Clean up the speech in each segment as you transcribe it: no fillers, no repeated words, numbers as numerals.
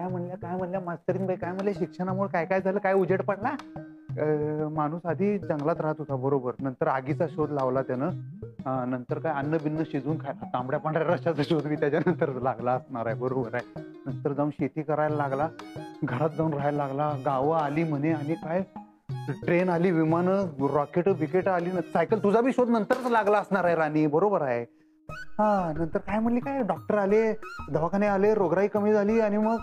काय म्हणल्या मास्तरीन बाई काय म्हणले, शिक्षणामुळे काय काय झालं, काय उजेड पडला. माणूस आधी जंगलात राहत होता बरोबर, नंतर आगीचा शोध लावला त्यानं, नंतर काय अन्न बिन्न शिजवून खायला, तांबड्या पांढऱ्या रश्याचा शोध बी त्याच्यानंतर लागला असणार आहे, बरोबर आहे. नंतर जाऊन शेती करायला लागला, घरात जाऊन राहायला लागला, गावं आली म्हणे, आणि काय ट्रेन आली, विमानं, रॉकेट बिकेट आली, सायकल, तुझा बी शोध नंतरच लागला असणार आहे राणी, बरोबर आहे. हा नंतर काय म्हणली, काय डॉक्टर आले, दवाखाने आले, रोगराई कमी झाली, आणि मग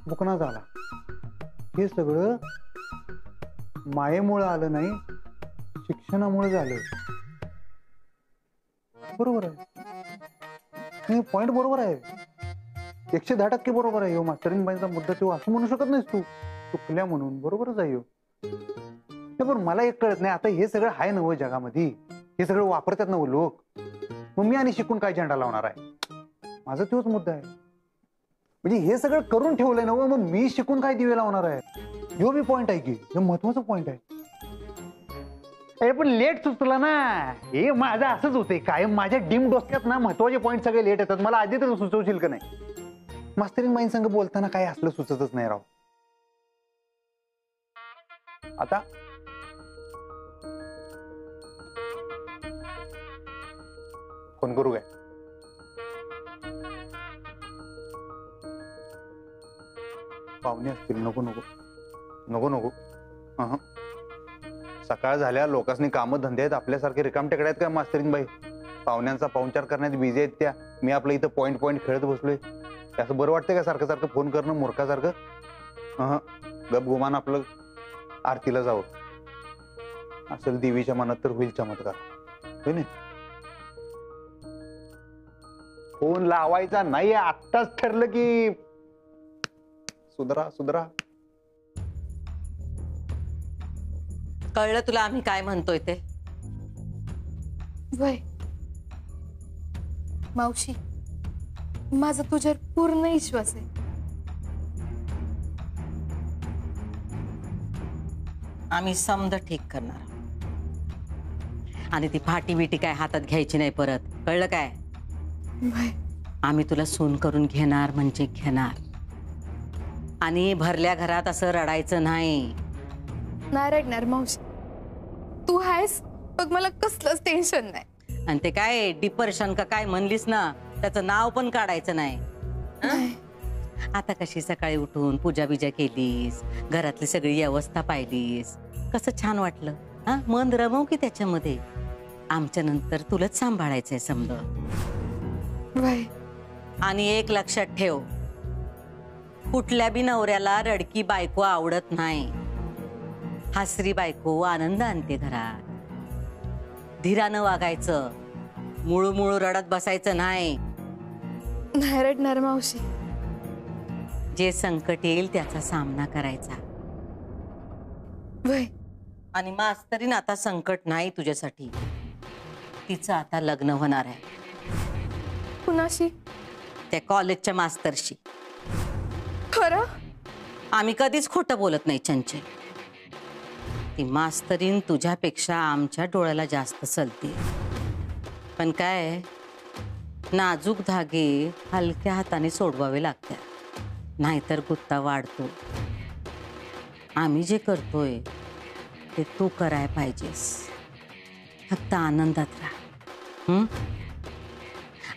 बुकना झाला. हे सगळं मायेमुळे आलं नाही, शिक्षणामुळे झालं. बरोबर आहे, पॉइंट बरोबर आहे, 110% बरोबर आहे. मास्तरीनबाईंचा मुद्दा तू असं म्हणू शकत नाहीस, तू चुकल्या म्हणून. बरोबरच आहे. पण मला एक कळत नाही, आता हे सगळं आहे नवं जगामध्ये, हे सगळं वापरतात नवं लोक, मग मी आणि शिकून काय झेंडा लावणार आहे? माझा तोच मुद्दा आहे. म्हणजे हे सगळं करून ठेवलंय ना, मग मी शिकून काय दिवे लावणार आहे? ह्यो बी पॉइंट आहे की, हे महत्वाचा पॉइंट आहे. अरे पण लेट सुचला ना, हे माझं असंच होतंय काय, माझ्या डीम डोक्यात ना महत्वाचे पॉइंट सगळे लेट येतात. मला आधी तर सुचवशील का नाही? मास्तरीन बाईं संग बोलताना काय असलं सुचतच नाही राव. आता फोन करू काय? पाहुणे असतील, नको नको नको नको. सकाळ झाल्या, लोकांनी कामं धंदे आहेत, आपल्यासारखे रिकामटेकडे आहेत का मास्तरीन बाई? पाहुण्यांचा पाहुणचार करण्यात बिझी आहेत त्या, मी आपलं इथं पॉइंट पॉइंट खेळत बसलोय. असं बरं वाटतंय का सारखं सारखं फोन करणं मूर्खासारखं? गप गुमान आपलं आरतीला जावं. असेल देवीच्या मनात तर होईल चमत्कार, होय ना? फोन लावायचा नाही, आत्ताच ठरलं की सुधरा सुधरा. कळलं तुला आम्ही काय म्हणतोय ते? वय मावशी, माझा तुझ्यावर पूर्ण विश्वास आहे. आम्ही समज ठीक करणार, आणि ती फाटी बिटी काय हातात घ्यायची नाही परत, कळलं काय? वय आम्ही तुला सून करून घेणार म्हणजे घेणार, आणि भरल्या घरात असं रडायचं नाही. नाही रडणार मावशी, तू आहेस बघ, मला कसलंच टेन्शन नाही. आणि ते काय डिप्रेशन का काय म्हणलीस ना, त्याचं नाव पण काढायचं नाही. आता कशी सकाळी उठून पूजा बिजा केलीस, घरातली सगळी व्यवस्था पाहिलीस, कसं छान वाटलं. हा, मन रमव की त्याच्यामध्ये. आमच्या नंतर तुलाच सांभाळायचंय समजा. आणि एक लक्षात ठेव, कुठल्या बी नवऱ्याला रडकी बायको आवडत नाही. हसरी बायको आनंद आणते घरात. धीरानं वागायचं, मुळू मुळू रडत बसायचं नाही. नाही रडणार मावशी. जे संकट येईल त्याचा सामना करायचा. आणि मास्तरीन आता संकट नाही तुझ्यासाठी, तिचं आता लग्न होणार आहे. कुणाशी? त्या कॉलेजच्या मास्तरशी. खरं? आम्ही कधीच खोटं बोलत नाही चंचल. ती मास्तरीन तुझ्यापेक्षा आमच्या डोळ्याला जास्त चलते. पण काय, नाजूक धागे हलक्या हाताने सोडवावे लागतात, नाहीतर गुत्ता वाढतो. आम्ही जे करतोय ते तू करायला पाहिजेस. फक्त आनंदात राहा.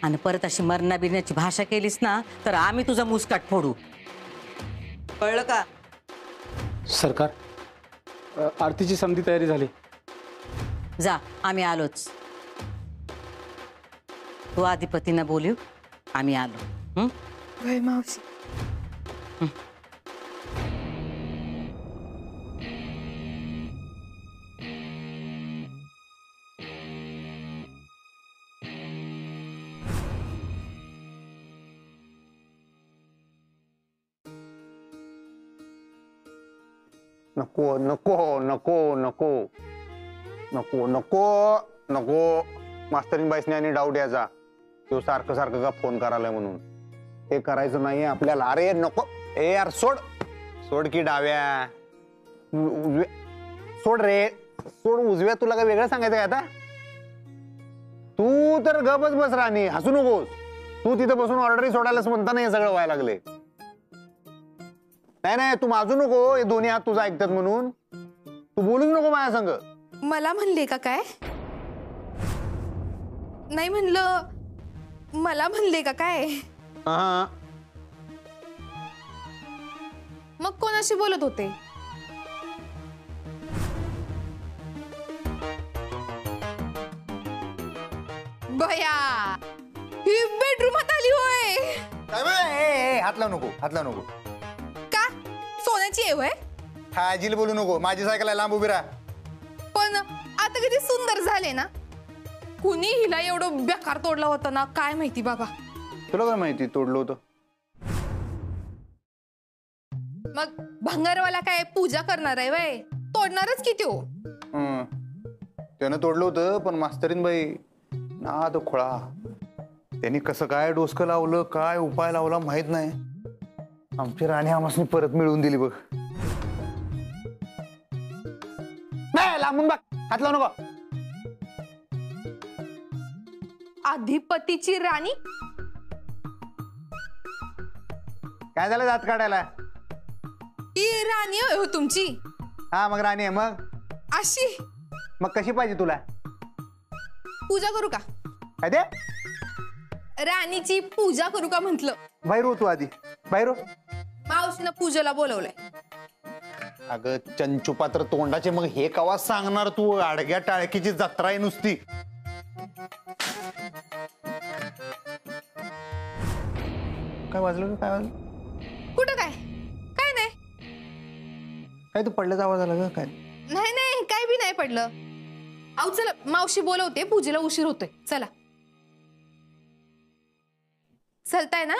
आणि परत अशी मरणा बिरण्याची भाषा केलीस ना, तर आम्ही तुझा मुस्काट फोडू. कळलं का? सरकार, आरतीची समधी तयारी झाली. जा, आम्ही आलोच. तू अधिपतींना बोलू, आम्ही आलो. वय मावशी. नको नको नको नको नको नको नको. मास्तरीन बाईसने आणि डाऊट याचा, तो सारखं सारखं का फोन करायला म्हणून. हे करायचं नाहीये आपल्याला. अरे नको, ए यार सोड सोड की डाव्या, सोड रे सोड. उजव्या तुला काय वेगळं सांगायचं का आता? तू तर गपच बस राणी, हसू नकोस. तू तिथे बसून ऑर्डरही सोडायलाच म्हणताना हे सगळं व्हायला लागले. नाही नाही, तू माझू नको, हे दोन्ही हात तुझा ऐकतात म्हणून. तू बोलूच नको माझ्या संग. मला म्हणले का काय? नाही म्हणलं, मला म्हणले का काय? हा, मग कोणाशी बोलत होते? बया, ही बेडरूमात आली होय. हात लावू नको, हात लावू नको. का सोन्याची आहे होय? हाजील बोलू नको, माझी सायकल लांब उभी राहा. पण आता किती सुंदर झाले ना. कुणी हिला एवढं बेकार तोडलं होतं ना, काय माहिती बाबा. तुला काय माहिती तोडलं होतं? मग भंगारवाला काय पूजा करणार आहे वय? तोडणारच किती हो. त्यानं तोडलं होतं, पण मास्तरीन बाई ना तो खोळा. त्यांनी कसं काय डोसकं लावलं, काय उपाय लावला माहित नाही. आमची राणी आम्हाला परत मिळवून दिली बघ. नाही लांबून बघ, हात लावू नको. अधिपतीची राणी? काय झालं दात काढायला? ही राणी होय हो तुमची? हा मग राणी आहे. मग अशी मग कशी पाहिजे तुला? पूजा करू का? काय ते? राणीची पूजा करू का म्हंटल. बाहेर हो तू आधी, बाहेर हो. मावशीनं पूजेला बोलवलंय. अगं चंचुपात्र तोंडाचे, मग हे कवा सांगणार तू? आडग्या टाळकीची जत्रा आहे नुसती. काय वाजलं? काय वाजलं? कुठं काय? काय नाही. काय तू पडल्याचा आवाज आला ग? काय नाही नाही, काय बी नाही पडलं. अहो चला, मावशी बोलवते, पूजेला उशीर होतोय. चला, चलताय ना?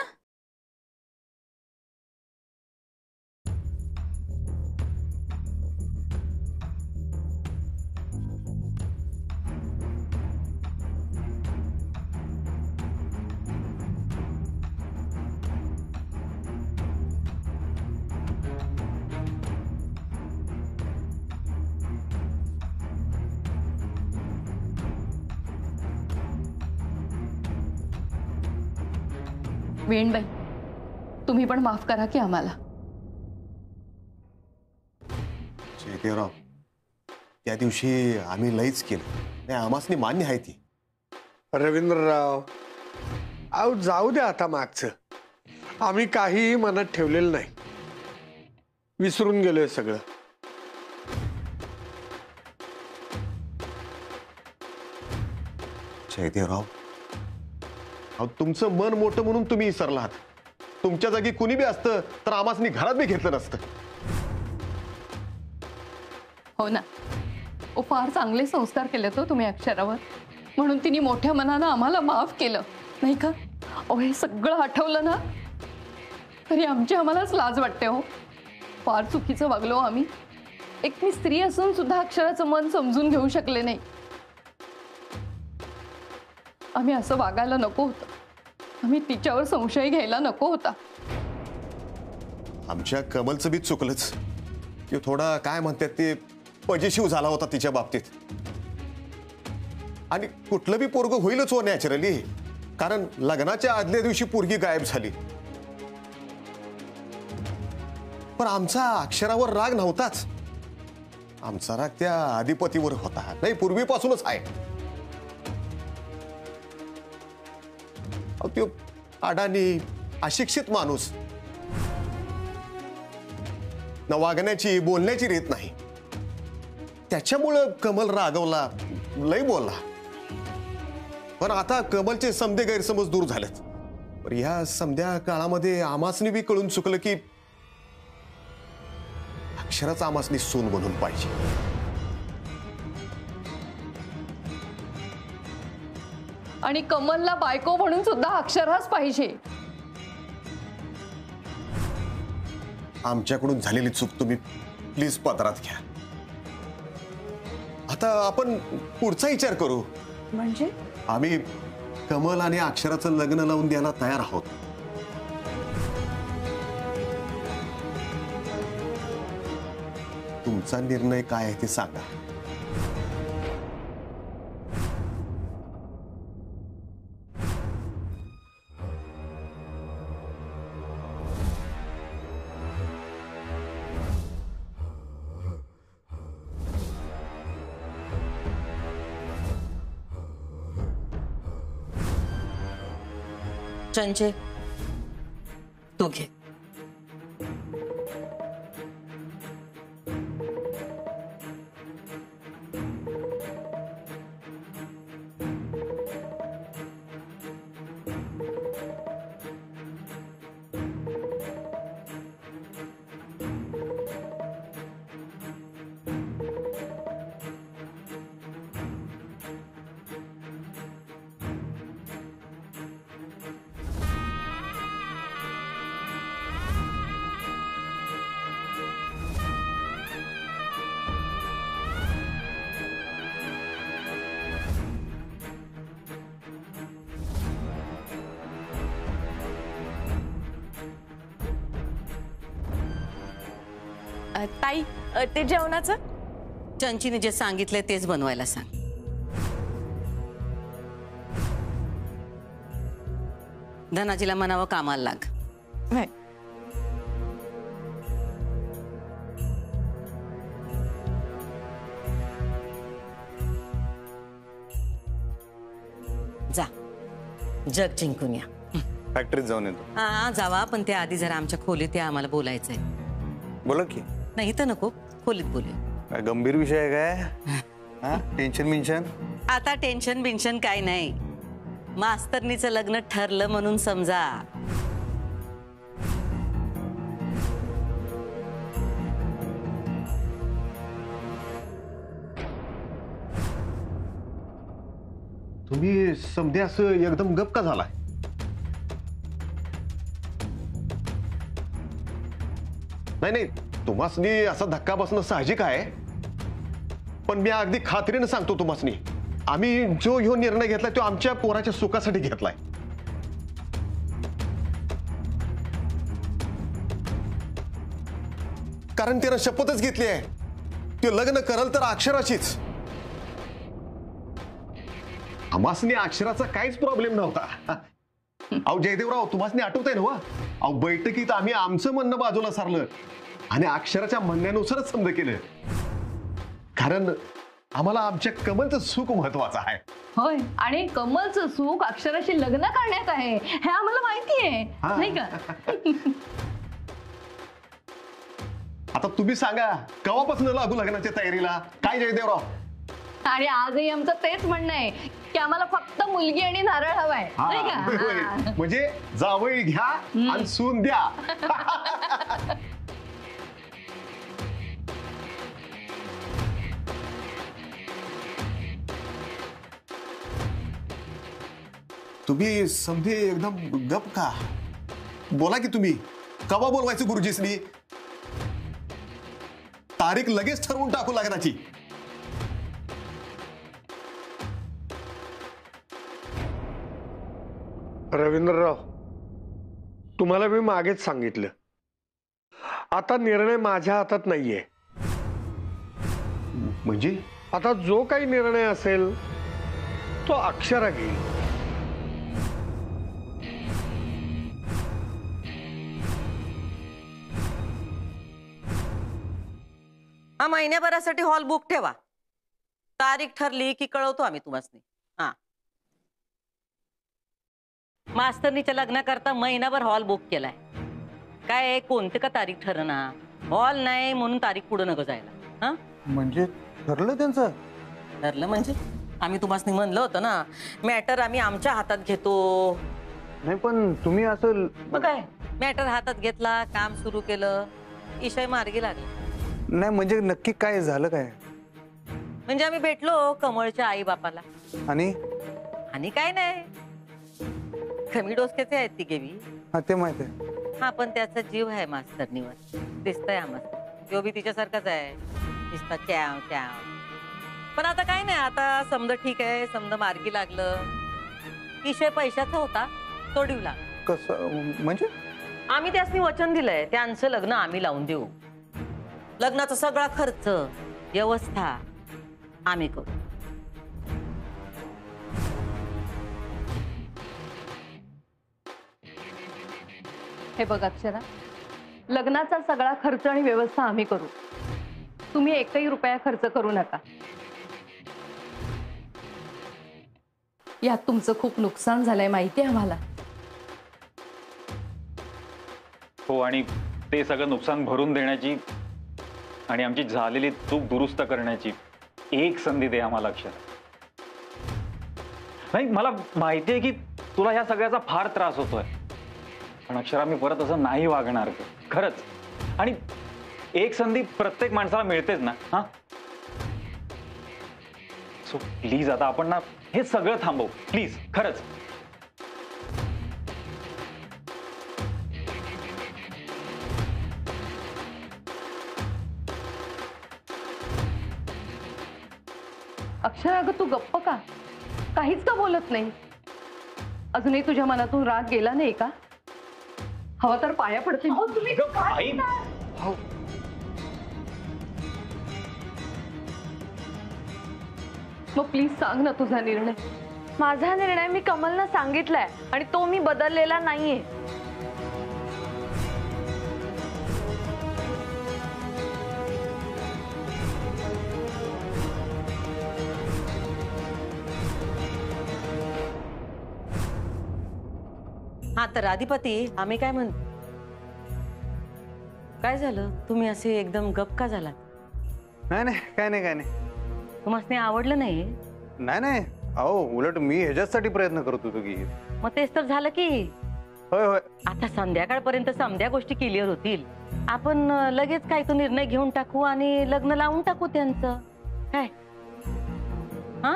वेणबाई, तुम्ही पण माफ करा की आम्हाला. शेतीराव, त्या दिवशी आम्ही लईच केलं. नाही आमासनी मान्य आहे ती. रवींद्रराव, अहो जाऊ द्या आता मागचं. आम्ही काहीही मनात ठेवलेलं नाही. विसरून गेलोय सगळं. शेतीराव, अहो तुमचं मन मोठं म्हणून तुम्ही विसरला आहात. तुमच्या जागी कुणी बी असतं तर आमासनी घरात बी घेतलं नसतं. हो ना, ओ फार चांगले संस्कार केले तो तुम्ही अक्षरावर, म्हणून तिने मोठ्या मनानं आम्हाला माफ केलं नाही का? ओ हे सगळं आठवलं ना तरी आम्हालाच लाज वाटते. हो, फार चुकीचं वागलो आम्ही. एक मी स्त्री असून सुद्धा अक्षराचं मन समजून घेऊ शकले नाही. आम्ही असं वागायला नको होतं. आम्ही तिच्यावर संशय घ्यायला नको होता. आमच्या कमलचं बी चुकलंच. की थोडा काय म्हणतात ते पॉझिटिव्ह झाला होता तिच्या बाबतीत. आणि कुठलं बी पोरगं होईलच हो नॅचरली, कारण लग्नाच्या आदल्या दिवशी पोरगी गायब झाली. पण आमचा अक्षरावर राग नव्हताच. आमचा राग त्या अधिपतीवर होता. नाही, पूर्वीपासूनच आहे. तो अडाणी अशिक्षित माणूस, न वागण्याची बोलण्याची रीत नाही. त्याच्यामुळं कमल रागवला, लय बोलला. पण आता कमलचे समधे गैरसमज दूर झालेत. पण या समध्या काळामध्ये आमासनी बी कळून चुकलं की अक्षराच आमासनी सून म्हणून पाहिजे. आणि कमलला बायको म्हणून सुद्धा अक्षराच पाहिजे. आमच्याकडून झालेली चूक तुम्ही प्लीज पदरात घ्या. आता आपण पुढचा विचार करू. म्हणजे आम्ही कमल आणि अक्षराचं लग्न लावून द्यायला तयार आहोत. तुमचा निर्णय काय आहे ते सांगा. चंचे तू घे. ताई ते जेवणाचं चंचीने जे सांगितलंय तेच बनवायला सांग. धनाजीला म्हणावं कामाला लाग. व्हय. जा जग जिंकून या. फॅक्टरीत जाऊन येतो. हा जावा, पण त्या आधी जरा आमच्या खोलीत या, आम्हाला बोलायचंय. बोला की. नाही तर नको, खोलीत बोलूया. काय गंभीर विषय आहे काय? हा टेन्शन बिन्शन? आता टेन्शन बिन्शन काय नाही. मास्तरनीचं लग्न ठरलं म्हणून समजा. तुम्ही समध्या असं एकदम गप का झालाय? नाही नाही, तुम्हासनी असा धक्का बसणं साहजिक आहे, पण मी अगदी खात्रीने सांगतो तुम्हासनी, आम्ही जो ह्यो निर्णय घेतलाय तो आमच्या पोराच्या सुखासाठी घेतलाय. कारण त्यानं शपथच घेतली आहे, ते लग्न करल तर अक्षराशीच. आम्हासनी अक्षराचा काहीच प्रॉब्लेम नव्हता. अहो जयदेवराव, तुम्हासनी आठवतंय ना? अहो बैठकीत आम्ही आमचं म्हणणं बाजूला सारलं आणि अक्षराच्या म्हणण्यानुसारच समज केलं. कारण आम्हाला आमच्या कमलचं सुख महत्वाचं आहे. होय, आणि कमलचं सुख अक्षराशी लग्न करण्यात आहे हे आम्हाला माहिती आहे, नाही का? आता तुम्ही सांगा, केव्हापासून लागू लग्नाच्या तयारीला काय जयदेवराव? आणि आजही आमचं तेच म्हणणं आहे की आम्हाला फक्त मुलगी आणि नारळ हवाय, नाही का? म्हणजे जावई घ्या आणि सून द्या. तुम्ही समजे एकदम गप का? बोला की तुम्ही, कवा बोलवायचं गुरुजीसनी? तारीख लगेच ठरवून टाकू लग्नाची. रवींद्रराव, तुम्हाला मी मागेच सांगितलं, आता निर्णय माझ्या हातात नाहीये. म्हणजे आता जो काही निर्णय असेल तो अक्षरा घेईल. हा महिन्याभरासाठी हॉल बुक ठेवा. तारीख ठरली की कळवतो आम्ही तुम्हाला. हा, मास्तरनीच्या लग्नाकरता महिनाभर हॉल बुक केलाय. काय कोणते का तारीख ठरना? हॉल नाही म्हणून तारीख पुढे नको जायला. हा म्हणजे ठरलं त्यांचं? ठरलं म्हणजे आम्ही तुम्हाला म्हणलं होतं ना, मॅटर आम्ही आमच्या हातात घेतो. नाही पण तुम्ही असं मग काय, मॅटर हातात घेतला, काम सुरू केलं, इशय मार्गी लागला. नाही म्हणजे नक्की काय झालं काय? म्हणजे आम्ही भेटलो कमळच्या आई बापाला. आणि काय नाही, कमी डोसक्याचे आहेत ती गेवी. हा ते माहित आहे. हा पण त्याचा जीव आहे मास्तरनीवर, दिसतंय आम्हाला. तो बी तिच्यासारखाच आहे, दिसता कॅव कॅव. पण आता काय नाही, आता समजा ठीक आहे, समजा मार्गी लागलं. विषय पैशाचा होता, सोडवला. कसं म्हणजे? आम्ही त्यासनी वचन दिलंय, त्यांचं लग्न आम्ही लावून देऊ. लग्नाचा सगळा खर्च, व्यवस्था आम्ही करू. हे बघ अक्षरा, लग्नाचा सगळा खर्च आणि व्यवस्था आम्ही करू. तुम्ही एकही रुपया खर्च करू नका. यात तुमचं खूप नुकसान झालंय माहिती आहे आम्हाला. हो, आणि ते सगळं नुकसान भरून देण्याची आणि आमची झालेली चूक दुरुस्त करण्याची एक संधी दे आम्हाला अक्षरा. नाही, मला माहिती आहे की तुला ह्या सगळ्याचा फार त्रास होतोय, पण अक्षरा मी परत असं नाही वागणार खरंच. आणि एक संधी प्रत्येक माणसाला मिळतेच ना. हा, सो प्लीज आता आपण ना हे सगळं थांबवू प्लीज, खरंच. अक्षरा, अगं तू गप्प का? काहीच का बोलत नाही? अजूनही तुझ्या मनातून राग गेला नाही का? हवा तर पाया पडते. आई, मग प्लीज सांग ना तुझा निर्णय. माझा निर्णय मी कमलला सांगितलाय आणि तो मी बदललेला नाहीये. हा तर अधिपती, आम्ही काय म्हणतो? काय झालं? तुम्ही असे एकदम गप का झालात? नाही नाही, काय नाही काय नाही. तुम्हाला आवडलं नाही? नाही नाही, अहो उलट मी ह्याच्यासाठी प्रयत्न करत होतो की. मग तेच तर झालं की. होय होय. आता संध्याकाळपर्यंत समध्या गोष्टी क्लिअर होतील. आपण लगेच काय तो निर्णय घेऊन टाकू आणि लग्न लावून टाकू त्यांचं. काय? हा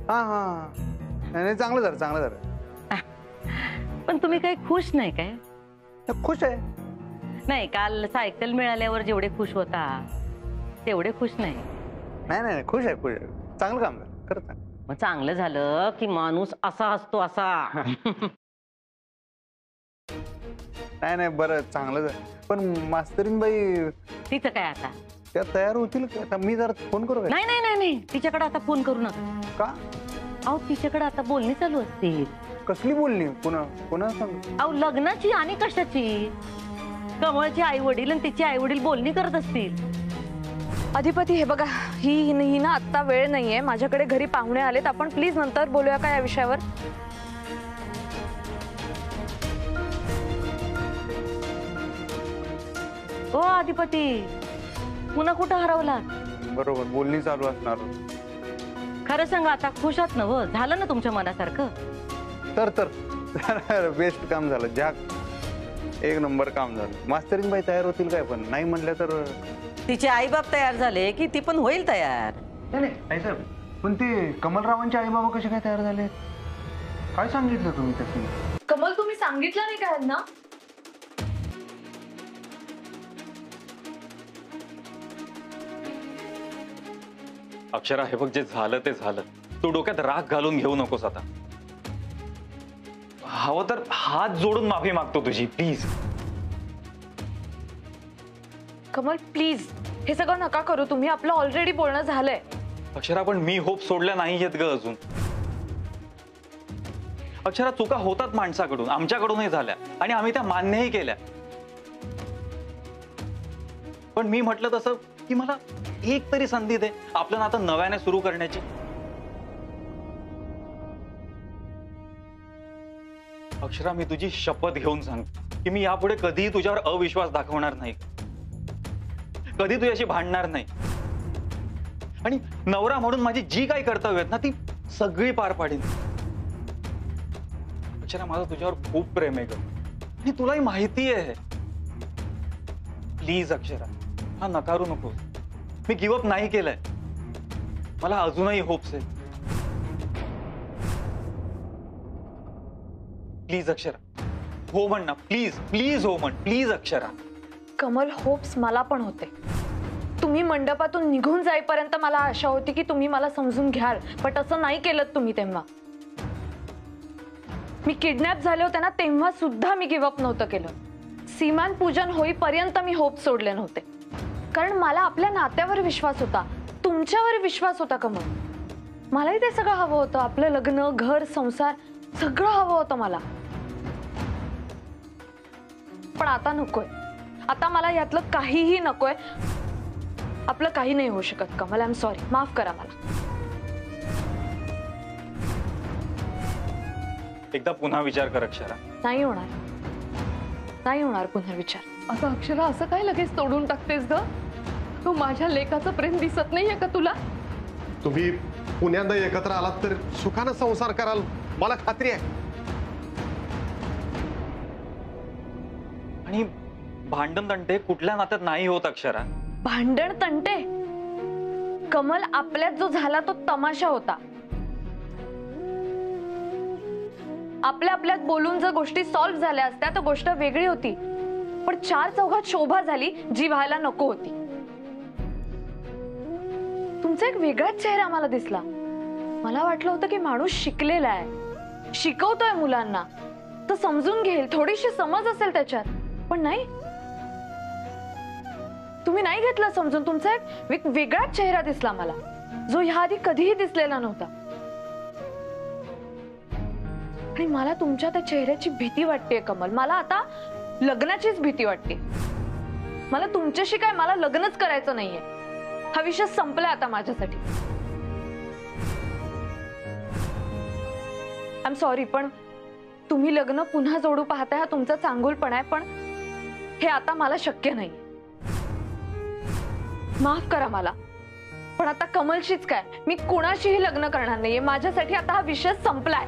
हा हा, नाही चांगलं झालं, चांगलं झालं. पण तुम्ही काही खुश नाही काय? खुश आहे. नाही, काल सायकल मिळाल्यावर जेवढे खुश होता तेवढे खुश नाही. नाही नाही, खुश आहे, खुश आहे. चांगलं काम झालं, खरंच. मग चांगलं झालं की माणूस असा असतो असा. नाही नाही, बरं चांगलं झालं. पण मास्तरीनबाई तिचं काय आता? त्या तयार होतील का? आता मी जरा फोन करू का? नाही नाही नाही नाही, तिच्याकडे आता फोन करू नका. का? अहो तिच्याकडे आता बोलणी चालू असतील. कसली बोलणी? पुन्हा पुन्हा सांग. अहो लग्नाची आणि कशाची? कमळचे आई वडील आणि तिचे आई वडील बोलणी करत असतील. अधिपती, हे बघा, ही ना आत्ता वेळ नाहीये. माझ्याकडे घरी पाहुणे आलेत. आपण प्लीज नंतर बोलूया का या विषयावर? हो अधिपती, पुन्हा कुठं हरवला? बरोबर, बोलणी चालू असणार. खरं सांगा, आता खुश आहात ना? हो, झालं ना तुमच्या मनासारखं? तर बेस्ट काम झालं. ज्या एक नंबर काम झालं. मास्तरीनबाई तयार होतील काय? पण नाही म्हणल्या तर तिचे आई बाप तयार झाले की ती पण होईल तयार. नाही साहेब, पण ते कमलरावांचे आई बाबा कसे काय तयार झाले? काय सांगितलं तुम्ही त्याची? कमल, तुम्ही सांगितलं नाही का यांना? अक्षरा, हे बघ, जे झालं ते झालं. तू डोक्यात राग घालून घेऊ नकोस आता. हवं तर हात जोडून माफी मागतो तुझी, प्लीज. कमल प्लीज, हे सगळं नका करू तुम्ही. आपलं ऑलरेडी बोलणं झालंय. अक्षरा, पण मी होप सोडल्या नाही येत ग अजून. अक्षरा, चुका होतात माणसाकडून, आमच्याकडूनही झाल्या आणि आम्ही त्या मान्यही केल्या. पण मी म्हटलं तसं की मला एक तरी संधी दे आपलं नातं नव्याने सुरू करण्याची. अक्षरा, मी तुझी शपथ घेऊन सांगतो की मी यापुढे कधीही तुझ्यावर अविश्वास दाखवणार नाही, कधी तुझ्याशी भांडणार नाही. आणि नवरा म्हणून माझी जी काही कर्तव्य आहेत ना ती सगळी पार पाडीन. अक्षरा, माझं तुझ्यावर खूप प्रेम आहे ग, आणि तुलाही माहिती आहे. प्लीज अक्षरा, हा नकारू नको. मी गिव्हअप नाही केलंय, मला अजूनही होप्स आहे. प्लीज अक्षरा, हो म्हण ना, प्लीज प्लीज, हो म्हण प्लीज अक्षरा. कमल, होप्स मला पण होते. तुम्ही मंडपातून निघून जाईपर्यंत मला आशा होती की तुम्ही मला समजून घ्याल, पण असं नाही केलं तुम्ही. तेव्हा मी किडनॅप झाले होते ना, तेव्हा सुद्धा मी गिव्हअप नव्हतं केलं. सीमान पूजन होईपर्यंत मी होप सोडले नव्हते, कारण मला आपल्या नात्यावर विश्वास होता, तुमच्यावर विश्वास होता. कमल, मलाही ते सगळं हवं होतं. आपलं लग्न, घर, संसार सगळं हवं होतं मला. पण आता नकोय. आता मला यातलं काहीही नकोय. आपलं काही नाही होऊ शकत. कमल, आय एम सॉरी, माफ करा मला. एकदा पुन्हा विचार कर अक्षरा. नाही होणार. नाही होणार पुनर्विचार. आता अक्षरा असं काय लगेच तोडून टाकतेस ग? तो माझ्या लेकाचं प्रेम दिसत नाहीये का तुला? तुम्ही पुण्यांदा एकत्र आलात तर सुखानं संसार कराल मला खात्री आहे. आणि भांडण तंटे कुठल्या नात्यात नाही होत अक्षरा. भांडण तंटे? कमल, आपल्यात जो झाला तो तमाशा होता. आपल्यात बोलून जर गोष्टी सॉल्व्ह झाल्या असत्या तर गोष्ट वेगळी होती. पण 4 चौघात शोभा झाली जी व्हायला नको होती. तुमचा एक वेगळाच चेहरा मला दिसला. मला वाटलं होतं की माणूस शिकलेला आहे, शिकवतोय मुलांना, तर समजून घेईल, थोडीशी समज असेल त्याच्यात. पण नाही, तुम्ही नाही घेतलं समजून. तुमचा एक वेगळाच चेहरा दिसला मला, जो ह्या आधी कधीही दिसलेला नव्हता. आणि मला तुमच्या त्या चेहऱ्याची भीती वाटते कमल. मला आता लग्नाचीच भीती वाटते. मला तुमच्याशी काय, मला लग्नच करायचं नाहीये. हा विषय संपला आता माझ्यासाठी. आय एम सॉरी, पण तुम्ही लग्न पुन्हा जोडू पाहताय हा तुमचा चांगुलपणा आहे, पण हे आता मला शक्य नाही. माफ करा मला, पण आता कमलशीच काय, मी कोणाशीही लग्न करणार नाहीये. माझ्यासाठी आता हा विषय संपलाय.